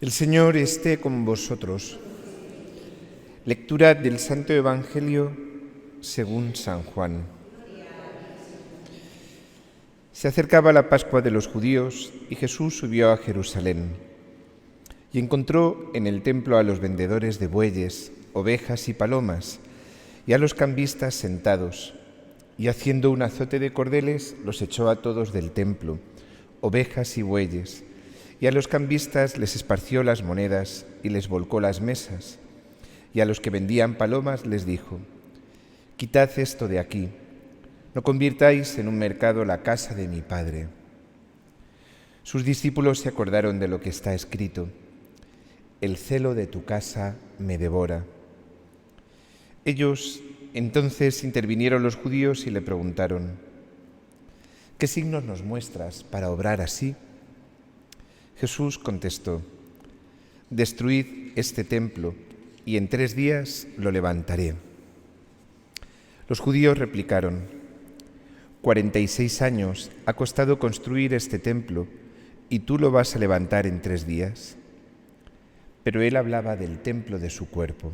El Señor esté con vosotros. Lectura del Santo Evangelio según San Juan. Se acercaba la Pascua de los judíos y Jesús subió a Jerusalén y encontró en el templo a los vendedores de bueyes, ovejas y palomas y a los cambistas sentados, y haciendo un azote de cordeles los echó a todos del templo, ovejas y bueyes, y a los cambistas les esparció las monedas y les volcó las mesas, y a los que vendían palomas les dijo: «Quitad esto de aquí, no convirtáis en un mercado la casa de mi Padre». Sus discípulos se acordaron de lo que está escrito: «El celo de tu casa me devora». Ellos entonces intervinieron los judíos y le preguntaron: «¿Qué signos nos muestras para obrar así?». Jesús contestó: «Destruid este templo y en 3 días lo levantaré». Los judíos replicaron: 46 años ha costado construir este templo y tú lo vas a levantar en 3 días. Pero él hablaba del templo de su cuerpo.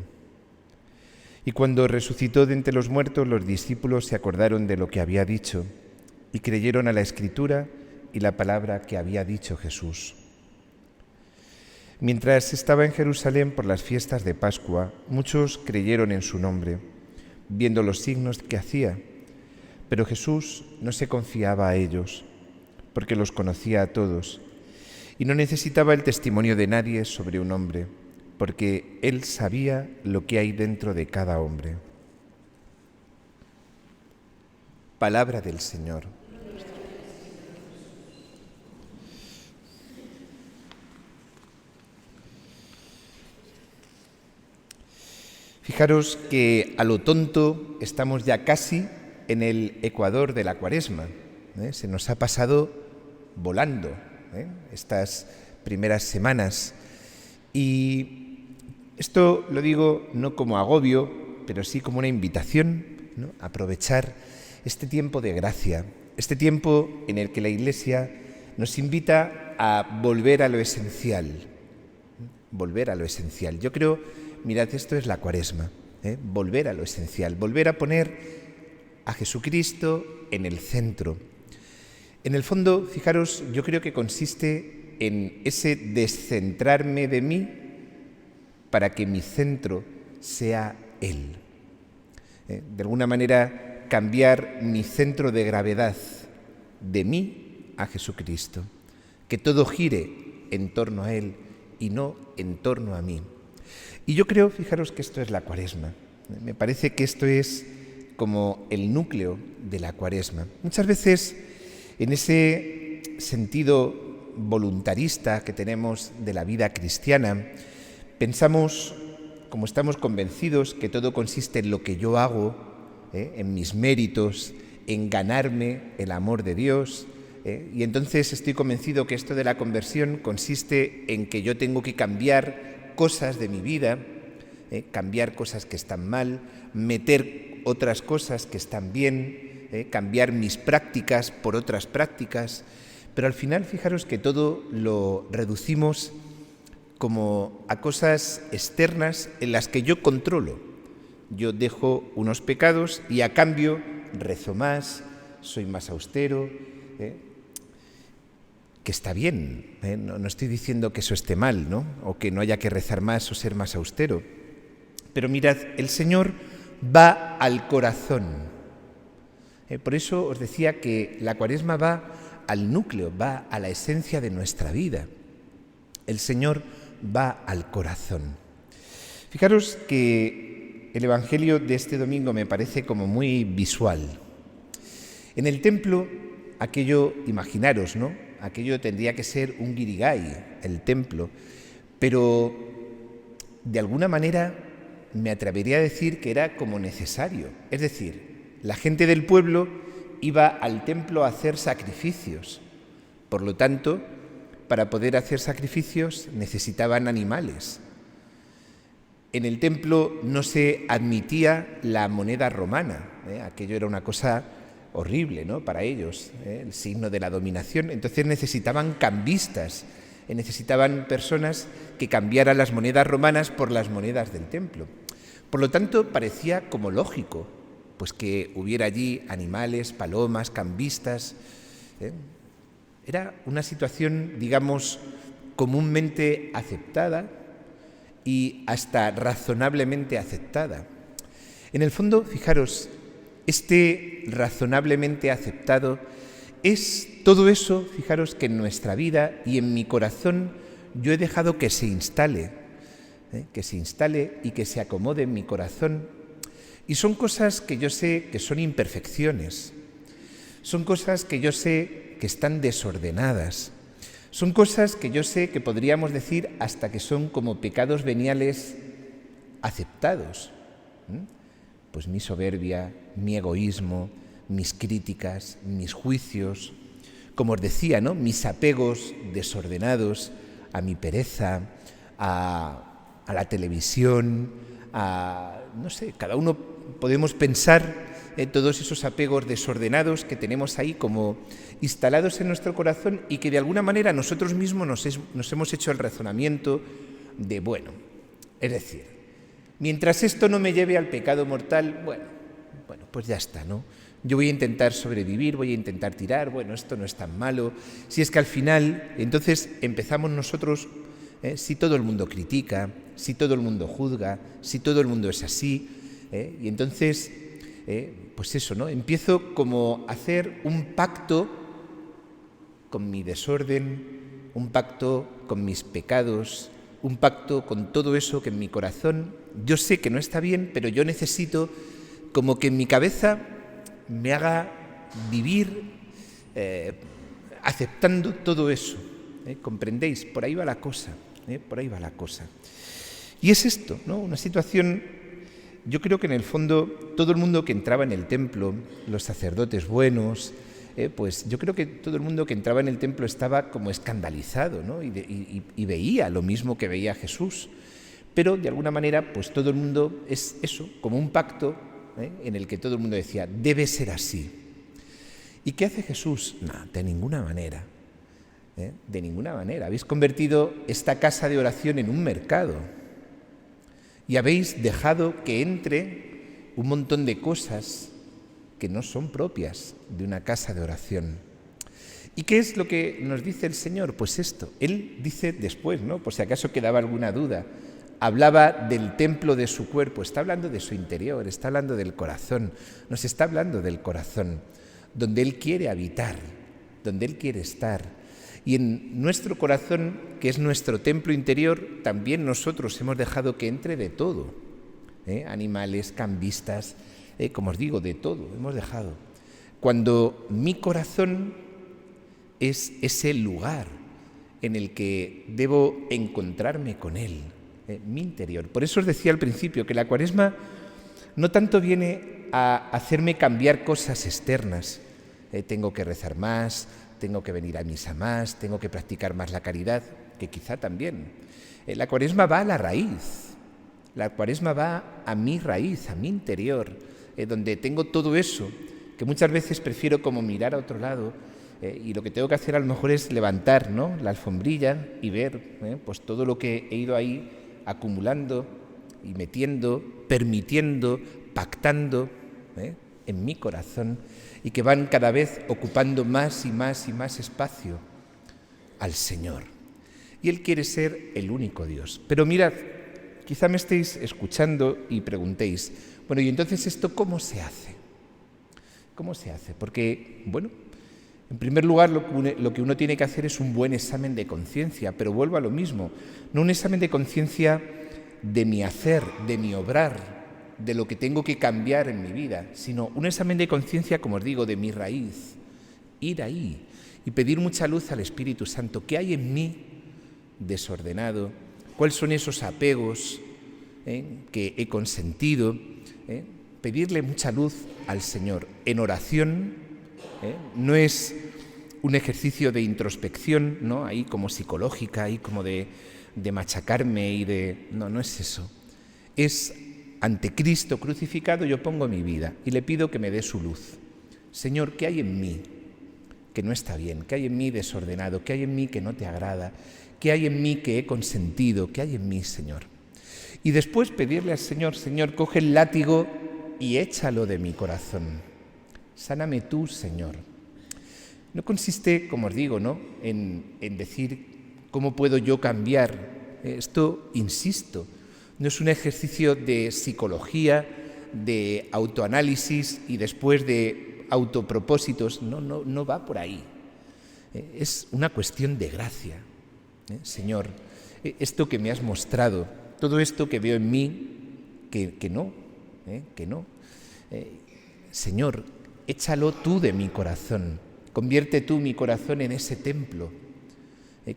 Y cuando resucitó de entre los muertos, los discípulos se acordaron de lo que había dicho y creyeron a la Escritura y la palabra que había dicho Jesús. Mientras estaba en Jerusalén por las fiestas de Pascua, muchos creyeron en su nombre, viendo los signos que hacía. Pero Jesús no se confiaba a ellos, porque los conocía a todos, y no necesitaba el testimonio de nadie sobre un hombre, porque Él sabía lo que hay dentro de cada hombre. Palabra del Señor. Fijaros que a lo tonto estamos ya casi en el ecuador de la Cuaresma. Se nos ha pasado volando estas primeras semanas. Y esto lo digo no como agobio, pero sí como una invitación, ¿no?, a aprovechar este tiempo de gracia, este tiempo en el que la Iglesia nos invita a volver a lo esencial. Volver a lo esencial. Yo creo, mirad, esto es la Cuaresma, volver a lo esencial, volver a poner a Jesucristo en el centro. En el fondo, fijaros, yo creo que consiste en ese descentrarme de mí para que mi centro sea Él. De alguna manera, cambiar mi centro de gravedad de mí a Jesucristo. Que todo gire en torno a Él y no en torno a mí. Y yo creo, fijaros, que esto es la Cuaresma. Me parece que esto es como el núcleo de la Cuaresma. Muchas veces, en ese sentido voluntarista que tenemos de la vida cristiana, pensamos, como estamos convencidos, que todo consiste en lo que yo hago, en mis méritos, en ganarme el amor de Dios, y entonces estoy convencido que esto de la conversión consiste en que yo tengo que cambiar cosas de mi vida, cambiar cosas que están mal, meter otras cosas que están bien, cambiar mis prácticas por otras prácticas, pero al final fijaros que todo lo reducimos como a cosas externas en las que yo controlo. Yo dejo unos pecados y a cambio rezo más, soy más austero, que está bien, no estoy diciendo que eso esté mal, ¿no?, o que no haya que rezar más o ser más austero. Pero mirad, el Señor va al corazón. Por eso os decía que la Cuaresma va al núcleo, va a la esencia de nuestra vida. El Señor va al corazón. Fijaros que el Evangelio de este domingo me parece como muy visual. En el templo, aquello, imaginaros, ¿no?, aquello tendría que ser un guirigay, el templo, pero de alguna manera me atrevería a decir que era como necesario. Es decir, la gente del pueblo iba al templo a hacer sacrificios. Por lo tanto, para poder hacer sacrificios necesitaban animales. En el templo no se admitía la moneda romana. Aquello era una cosa horrible, ¿no?, para ellos, el signo de la dominación. Entonces necesitaban cambistas necesitaban personas que cambiaran las monedas romanas por las monedas del templo. Por lo tanto, parecía como lógico, pues que hubiera allí animales, palomas, cambistas. Era una situación, digamos, comúnmente aceptada y hasta razonablemente aceptada. En el fondo, fijaros, este razonablemente aceptado es todo eso, fijaros, que en nuestra vida y en mi corazón yo he dejado que se instale y que se acomode en mi corazón. Y son cosas que yo sé que son imperfecciones, son cosas que yo sé que están desordenadas, son cosas que yo sé que podríamos decir hasta que son como pecados veniales aceptados. Pues mi soberbia, mi egoísmo, mis críticas, mis juicios, como os decía, ¿no? Mis apegos desordenados a mi pereza, a la televisión, no sé, cada uno podemos pensar en todos esos apegos desordenados que tenemos ahí como instalados en nuestro corazón y que de alguna manera nosotros mismos nos hemos hecho el razonamiento de, bueno, es decir, mientras esto no me lleve al pecado mortal, bueno, pues ya está, ¿no? Yo voy a intentar sobrevivir, voy a intentar tirar, bueno, esto no es tan malo. Si es que al final, entonces empezamos nosotros, si todo el mundo critica, si todo el mundo juzga, si todo el mundo es así, y entonces, pues eso, ¿no? Empiezo como a hacer un pacto con mi desorden, un pacto con mis pecados, un pacto con todo eso que en mi corazón yo sé que no está bien, pero yo necesito como que en mi cabeza me haga vivir aceptando todo eso. ¿Comprendéis? Por ahí va la cosa, por ahí va la cosa. Y es esto, ¿no? Una situación, yo creo que en el fondo todo el mundo que entraba en el templo, los sacerdotes buenos, pues yo creo que todo el mundo que entraba en el templo estaba como escandalizado, ¿no? Y veía lo mismo que veía Jesús. Pero de alguna manera, pues todo el mundo es eso, como un pacto en el que todo el mundo decía, debe ser así. ¿Y qué hace Jesús? No, de ninguna manera. De ninguna manera. Habéis convertido esta casa de oración en un mercado y habéis dejado que entre un montón de cosas que no son propias de una casa de oración. ¿Y qué es lo que nos dice el Señor? Pues esto. Él dice después, ¿no? Por si acaso quedaba alguna duda. Hablaba del templo de su cuerpo, está hablando de su interior, está hablando del corazón, nos está hablando del corazón, donde Él quiere habitar, donde Él quiere estar. Y en nuestro corazón, que es nuestro templo interior, también nosotros hemos dejado que entre de todo, animales, cambistas, como os digo, de todo, hemos dejado. Cuando mi corazón es ese lugar en el que debo encontrarme con Él, mi interior. Por eso os decía al principio que la Cuaresma no tanto viene a hacerme cambiar cosas externas. Tengo que rezar más, tengo que venir a misa más, tengo que practicar más la caridad, que quizá también. La Cuaresma va a la raíz. La Cuaresma va a mi raíz, a mi interior, donde tengo todo eso, que muchas veces prefiero como mirar a otro lado, y lo que tengo que hacer a lo mejor es levantar, ¿no?, la alfombrilla y ver pues todo lo que he ido ahí acumulando y metiendo, permitiendo, pactando en mi corazón y que van cada vez ocupando más y más y más espacio al Señor. Y Él quiere ser el único Dios. Pero mirad, quizá me estéis escuchando y preguntéis, bueno, ¿y entonces esto cómo se hace? ¿Cómo se hace? Porque, bueno, en primer lugar, lo que uno tiene que hacer es un buen examen de conciencia, pero vuelvo a lo mismo, no un examen de conciencia de mi hacer, de mi obrar, de lo que tengo que cambiar en mi vida, sino un examen de conciencia, como os digo, de mi raíz, ir ahí y pedir mucha luz al Espíritu Santo. ¿Qué hay en mí desordenado? ¿Cuáles son esos apegos que he consentido? Pedirle mucha luz al Señor en oración. No es un ejercicio de introspección, ¿no?, ahí como psicológica, ahí como de machacarme y de... No es eso. Es ante Cristo crucificado yo pongo mi vida y le pido que me dé su luz. Señor, ¿qué hay en mí que no está bien, que hay en mí desordenado, que hay en mí que no te agrada, que hay en mí que he consentido, que hay en mí, Señor. Y después pedirle al Señor, Señor, coge el látigo y échalo de mi corazón. Sáname tú, Señor. No consiste, como os digo, ¿no?, en decir cómo puedo yo cambiar. Esto, insisto, no es un ejercicio de psicología, de autoanálisis y después de autopropósitos. No va por ahí. Es una cuestión de gracia. Señor, esto que me has mostrado, todo esto que veo en mí, que no. Señor, échalo tú de mi corazón. Convierte tú mi corazón en ese templo.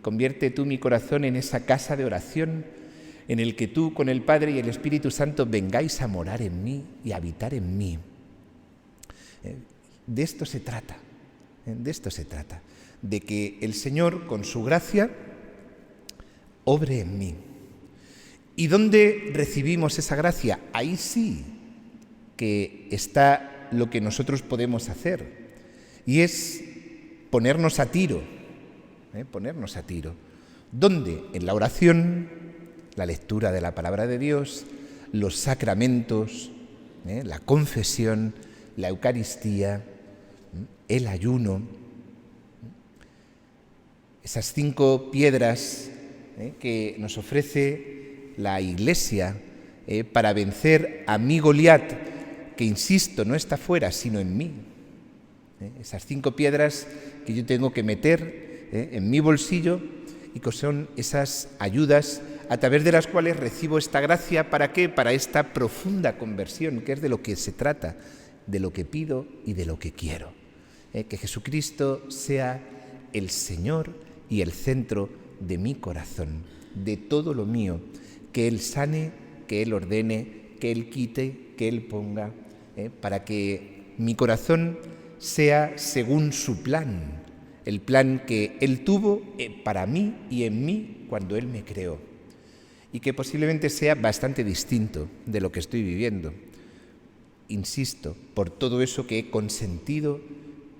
Convierte tú mi corazón en esa casa de oración en el que tú con el Padre y el Espíritu Santo vengáis a morar en mí y a habitar en mí. De esto se trata, de que el Señor con su gracia obre en mí. ¿Y dónde recibimos esa gracia? Ahí sí que está lo que nosotros podemos hacer, y es ponernos a tiro. ¿Dónde? En la oración, la lectura de la palabra de Dios, los sacramentos, la confesión, la Eucaristía, el ayuno. Esas 5 piedras que nos ofrece la Iglesia para vencer a mi Goliat, que, insisto, no está fuera, sino en mí. Esas 5 piedras que yo tengo que meter en mi bolsillo y que son esas ayudas a través de las cuales recibo esta gracia. ¿Para qué? Para esta profunda conversión, que es de lo que se trata, de lo que pido y de lo que quiero. Que Jesucristo sea el Señor y el centro de mi corazón, de todo lo mío, que Él sane, que Él ordene, que Él quite, que Él ponga, para que mi corazón sea según su plan, el plan que Él tuvo para mí y en mí cuando Él me creó, y que posiblemente sea bastante distinto de lo que estoy viviendo. Insisto, por todo eso que he consentido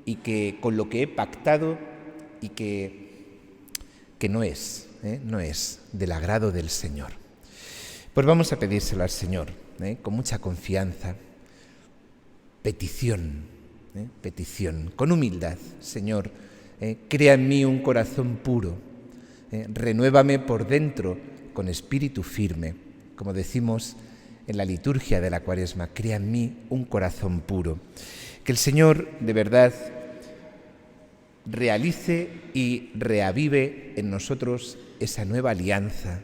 y que con lo que he pactado y que no es del agrado del Señor. Pues vamos a pedírselo al Señor, con mucha confianza. Petición, con humildad. Señor, crea en mí un corazón puro, renuévame por dentro con espíritu firme. Como decimos en la liturgia de la Cuaresma, crea en mí un corazón puro. Que el Señor, de verdad, realice y reavive en nosotros esa nueva alianza.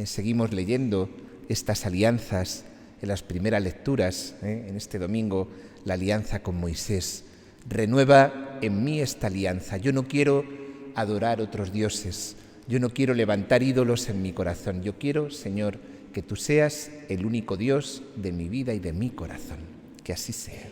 Seguimos leyendo estas alianzas en las primeras lecturas, en este domingo, la alianza con Moisés. Renueva en mí esta alianza. Yo no quiero adorar otros dioses, yo no quiero levantar ídolos en mi corazón. Yo quiero, Señor, que tú seas el único Dios de mi vida y de mi corazón. Que así sea.